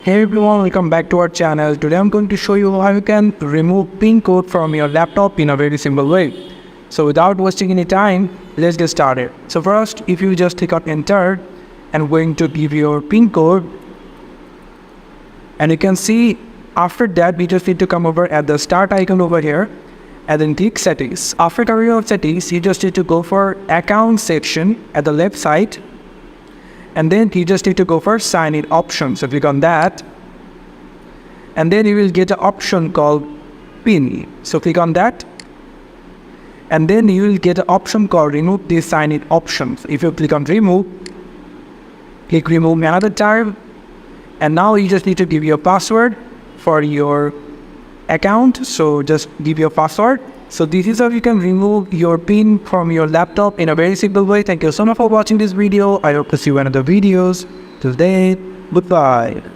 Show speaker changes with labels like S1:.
S1: Hey everyone, welcome back to our channel. Today I'm going to show you how you can remove pin code from your laptop in a very simple way. So without wasting any time, let's get started. So first, if you just click on enter and going to give your pin code, and you can see after that we just need to come over at the start icon over here and then click settings. After coming over settings, you just need to go for account section at the left side. And then you just need to go for sign in option. So click on that. And then you will get an option called PIN. So click on that. And then you will get an option called remove the sign in options. If you click on remove, click remove another time. And now you just need to give your password for your account. So just give your password. So this is how you can remove your PIN from your laptop in a very simple way. Thank you so much for watching this video. I hope to see you in other videos. Till then, goodbye.